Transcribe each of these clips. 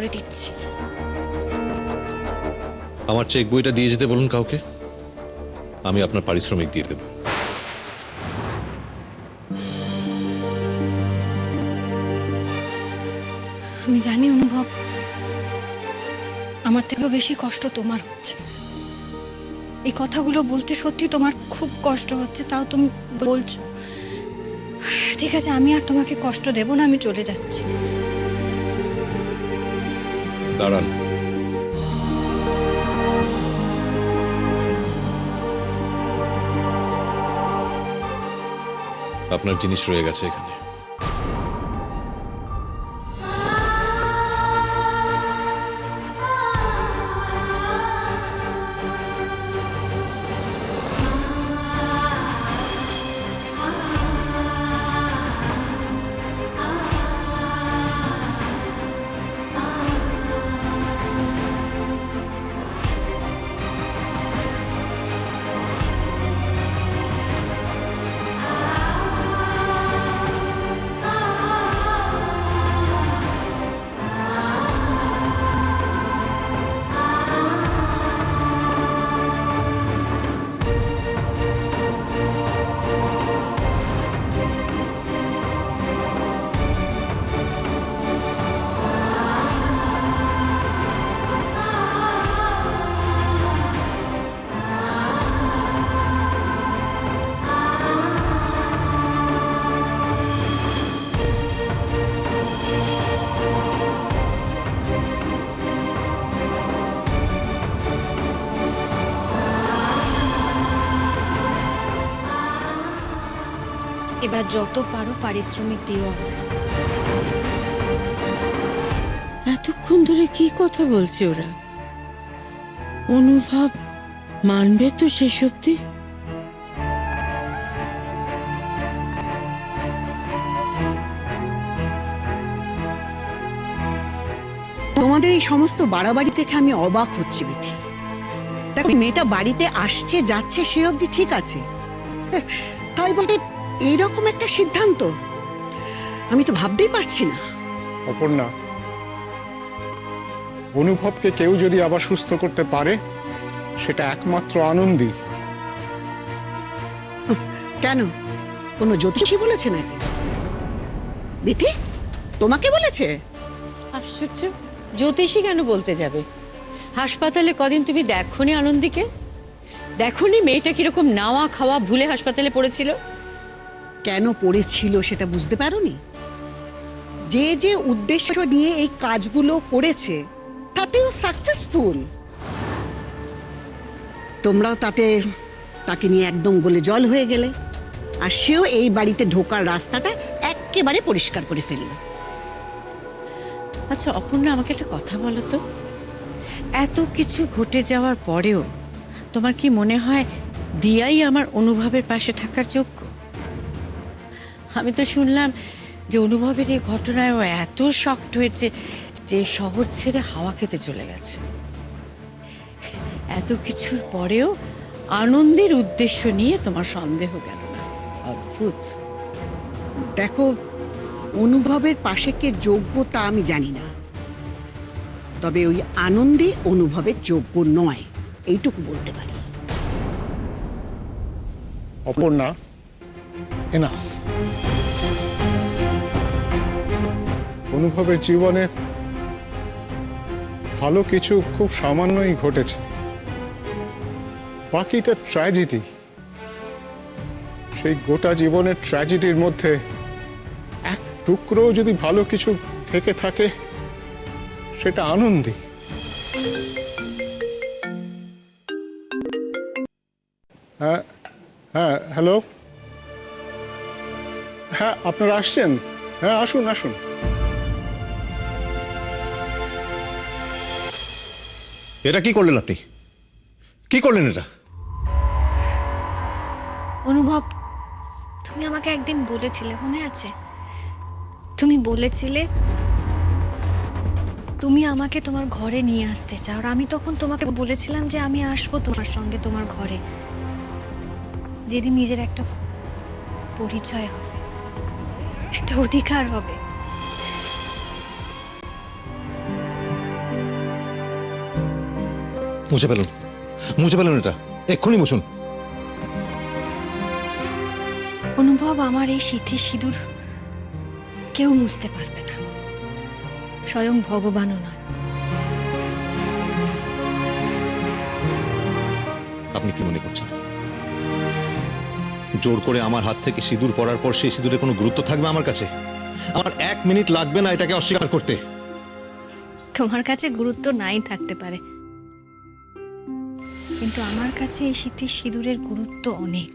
করে দিচ্ছি। আমার চেক বইটা দিয়ে যেতে বলুন কাউকে, আমি আপনার পারিশ্রমিক দিয়ে দেব। আমি জানি অনুভব, আমার থেকেও বেশি কষ্ট তোমার হচ্ছে। এই কথাগুলো বলতে সত্যি তোমার খুব কষ্ট হচ্ছে, তাও তুমি বলছো। ঠিক আছে, আমি আর তোমাকে কষ্ট দেব না, আমি চলে যাচ্ছি। দাঁড়ান, আপনার জিনিস রয়ে গেছে এখানে। এবার যত পারো পারিশ্রমিক দিও আমার। এতক্ষণ ধরে কি কথা বলছে ওরা? অনুভব মানবে তো শেষ অব্দি? তোমাদের এই সমস্ত বাড়াবাড়ি দেখে আমি অবাক হচ্ছি বিথি। দেখো, মেয়েটা বাড়িতে আসছে যাচ্ছে সে অবধি ঠিক আছে, তাই বলে এইরকম একটা সিদ্ধান্ত আমি তো ভাবতেই পারছি না। অপর্ণা, অনুভবকে কেউ যদি আবার সুস্থ করতে পারে সেটা একমাত্র আনন্দী। কেন, কোনো জ্যোতিষী বলেছে নাকি? বিথি, তোমাকে বলেছে? আশ্চর্য, জ্যোতিষী কেন বলতে যাবে? হাসপাতালে কদিন তুমি দেখোনি আনন্দীকে? দেখোনি মেয়েটা কিরকম নাওয়া খাওয়া ভুলে হাসপাতালে পড়েছিল? কেন পড়েছিল সেটা বুঝতে পারোনি? যে যে উদ্দেশ্য নিয়ে এই কাজগুলো করেছে তাতেও সাকসেসফুল। তোমরাও তাকে নিয়ে একদম গলে জল হয়ে গেলে, আর সেও এই বাড়িতে ঢোকার রাস্তাটা একেবারে পরিষ্কার করে ফেলল। আচ্ছা অপর্ণা, আমাকে একটা কথা বলো তো, এত কিছু ঘটে যাওয়ার পরেও তোমার কি মনে হয় দিয়াই আমার অনুভবের পাশে থাকার যোগ্য? আমি তো শুনলাম যে অনুভবের এই ঘটনায় ও এত শকড হয়েছে যে শহর ছেড়ে হাওয়া খেতে চলে গেছে। এত কিছুর পরেও আনন্দের উদ্দেশ্য নিয়ে তোমার সন্দেহ কেন না? অদ্ভুত। দেখো, অনুভবের পাশে কে যোগ্য তা আমি জানি না, তবে ওই আনন্দী অনুভবের যোগ্য নয় এইটুকু বলতে পারি। অপর্ণা, এনাফ। অনুভবের জীবনে ভালো কিছু খুব সামান্যই ঘটেছে, বাকিটা ট্র্যাজেডি। সেই গোটা জীবনের ট্র্যাজেডির মধ্যে এক টুকরো যদি ভালো কিছু থেকে থাকে সেটা আনন্দী। হ্যাঁ হ্যাঁ, হ্যালো। হ্যাঁ, আপনারা আসছেন? হ্যাঁ, আসুন আসুন। এটা কি করলেন আপনি? কি করলেন এটা? অনুভব, তুমি আমাকে একদিন বলেছিলে, মনে আছে? তুমি বলেছিলে তুমি আমাকে তোমার ঘরে নিয়ে আসতে চাও, আর আমি তখন তোমাকে বলেছিলাম যে আমি আসবো তোমার সঙ্গে তোমার ঘরে, যেদিন নিজের একটা পরিচয় হবে, একটা অধিকার হবে। মুছে ফেলুন এটা, এক্ষুনি মুছুন। অনুভব, আমার এই সিঁথির সিঁদুর কেউ মুছতে পারবে না, স্বয়ং ভগবানও নয়। আপনি কি মনে করছেন জোর করে আমার হাত থেকে সিঁদুর পরার পর সেই সিঁদুরের কোনো গুরুত্ব থাকবে আমার কাছে? আমার 1 মিনিট লাগবে না এটাকে অস্বীকার করতে। তোমার কাছে গুরুত্ব নাই থাকতে পারে, কিন্তু আমার কাছে এই সিঁথির সিঁদুরের গুরুত্ব অনেক।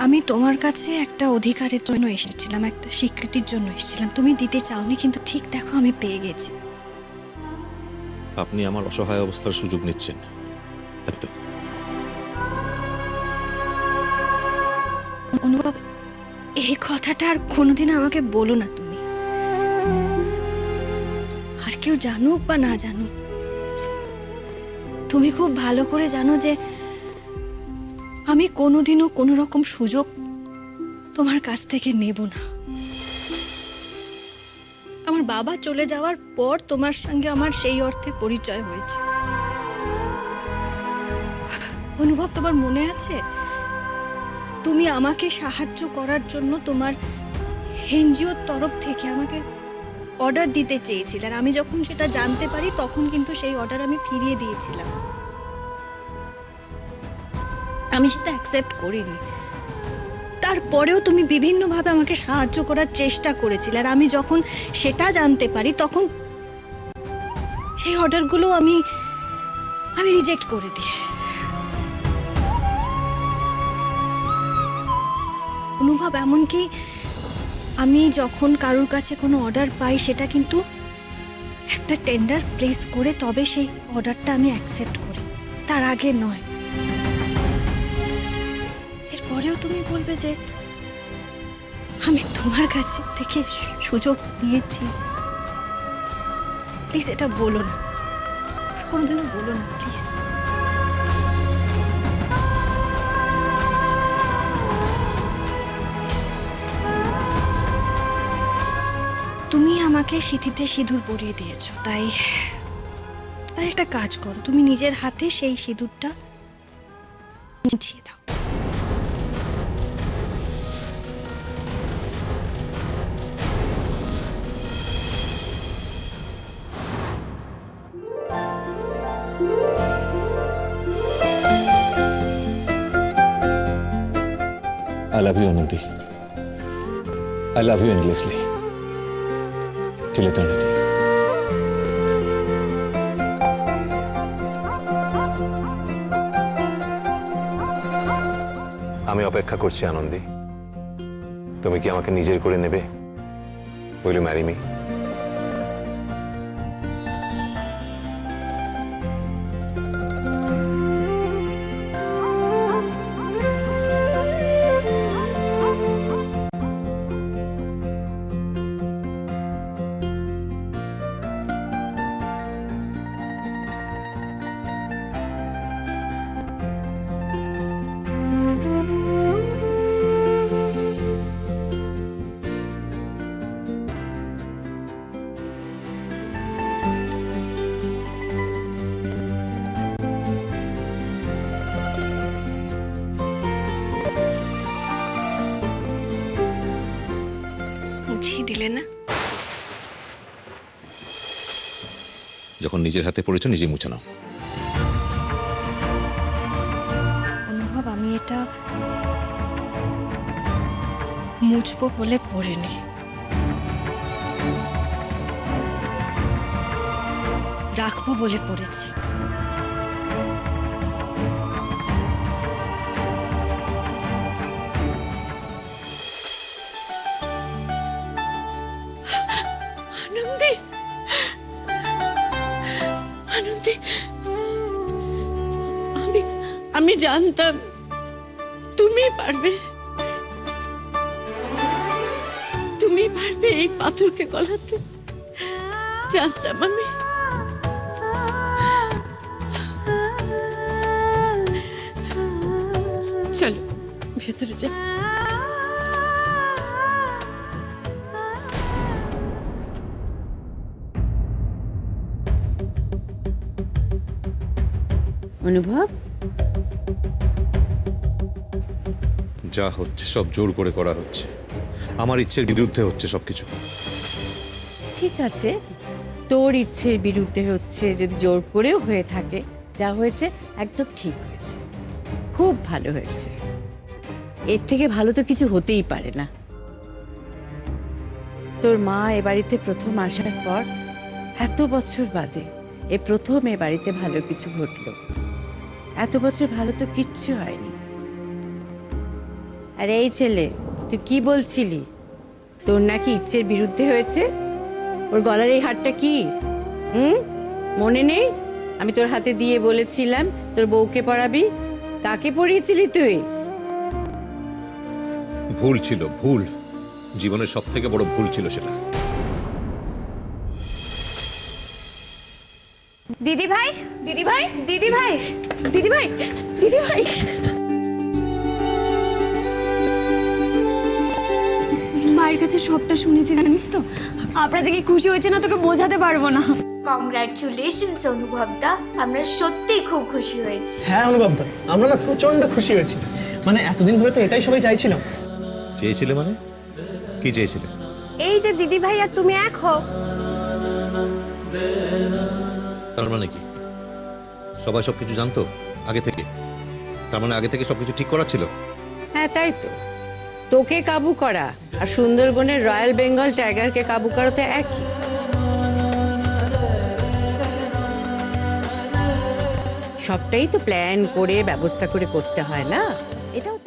আমি তোমার কাছে একটা অধিকারের জন্য এসেছিলাম, একটা স্বীকৃতির জন্য এসেছিলাম। তুমি দিতে চাওনি, কিন্তু ঠিক দেখো আমি পেয়ে গেছি। আপনি আমার অসহায় অবস্থার সুযোগ নিচ্ছেন, তাই তো? অনুভব, এই কথাটা আর কোনোদিন আমাকে বলো না তুমি। আর কেউ জানুক বা না জানুক, তুমি খুব ভালো করে জানো যে আমি কোনোদিনও কোনো রকম সুযোগ তোমার কাছ থেকে নেব না। আমার বাবা চলে যাওয়ার পর তোমার সঙ্গে আমার সেই অর্থে পরিচয় হয়েছে। অনুভব, তোমার মনে আছে তুমি আমাকে সাহায্য করার জন্য তোমার এনজিওর তরফ থেকে আমাকে অর্ডার দিতে চেয়েছিলে, আর আমি যখন সেটা জানতে পারি তখন কিন্তু সেই অর্ডার আমি ফিরিয়ে দিয়েছিলাম। আমি সেটা অ্যাকসেপ্ট করিনি। তারপরেও তুমি বিভিন্নভাবে আমাকে সাহায্য করার চেষ্টা করেছিলে, আর আমি যখন সেটা জানতে পারি তখন সেই অর্ডারগুলো আমি রিজেক্ট করে দিই। অনুভব, এমনকি আমি যখন কারোর কাছে কোনো অর্ডার পাই সেটা কিন্তু একটা টেন্ডার প্লেস করে তবে সেই অর্ডারটা আমি অ্যাকসেপ্ট করি, তার আগে নয়। এরপরেও তুমি বলবে যে আমি তোমার কাছে থেকে সুযোগ নিয়েছি। প্লিজ এটা বলো না, আর কোনোদিনও বলো না প্লিজ। তুমি আমাকে সিঁথিতে সিঁদুর পরিয়ে দিয়েছো, তাই একটা কাজ করো, তুমি নিজের হাতে সেই সিঁদুরটা মুছিয়ে দাও। I love you, Anandi. I love you endlessly. Till eternity. আমি অপেক্ষা করছি আনন্দী। তুমি কি আমাকে নিজের করে নেবে? Will you marry me? মুছিয়ে দিলে না? যখন নিজের হাতে পড়েছো নিজেই মুছে নাও। অনুভব, আমি এটা মুছবো বলে পড়িনি, রাখবো বলে পড়েছি। আনন্দী, আনন্দী, আমি জানতাম তুমি পারবে, তুমি পারবে এই পাথরকে গলাতে, জানতাম আমি। চলো ভেতরে যা। অনুভব, যা হচ্ছে সব জোর করে করা হচ্ছে, আমার ইচ্ছের বিরুদ্ধে হচ্ছে সবকিছু। ঠিক আছে, তোর ইচ্ছের বিরুদ্ধে হচ্ছে, যদি জোর করেও হয়ে থাকে, যা হয়েছে একদম ঠিক হয়েছে, খুব ভালো হয়েছে। এর থেকে ভালো তো কিছু হতেই পারে না। তোর মা এ বাড়িতে প্রথম আসার পর এত বছর বাদে এ প্রথম এ বাড়িতে ভালো কিছু ঘটলো। এত বছর ভালো তো কিচ্ছু হয়নি। আরে এই ছেলে, তুই কি বলছিলি? তোর নাকি ইচ্ছের বিরুদ্ধে হয়েছে? ওর গলার এই হারটা কি? মনে নেই? আমি তোর হাতে দিয়ে বলেছিলাম তোর বউকে পড়াবি। কাকে পড়িয়েছিলি তুই? ভুল ছিল, ভুল। জীবনের সব থেকে বড় ভুল ছিল সেটা। দিদি ভাই, দিদি ভাই, দিদি ভাই, দিদি ভাই, দিদি ভাই। মায়ের কাছে সবটা শুনেছি জানিস তো। আপনারা যে কি খুশি হয়েছে না তোকে বোঝাতে পারবো না। কংগ্রাচুলেশনস অনুভবদা, আমরা সত্যিই খুব খুশি হয়েছি। হ্যাঁ অনুভবদা, আমরা না প্রচন্ড খুশি হয়েছি। মানে এতদিন ধরে তো এটাই সবাই চাইছিলাম। চেয়েছিলে মানে? কি চেয়েছিলে? এই যে দিদি ভাই আর তুমি এক হও। তার মানে কি সবাই সবকিছু জানতো আগে থেকে? তার মানে আগে থেকে সবকিছু ঠিক করা ছিল? হ্যাঁ তাই তো। তোকে কাবু করা আর সুন্দরবনের রয়্যাল বেঙ্গল টাইগারকে কাবু করা তো একই। সবটাই তো প্ল্যান করে ব্যবস্থা করে করতে হয় না? এটাও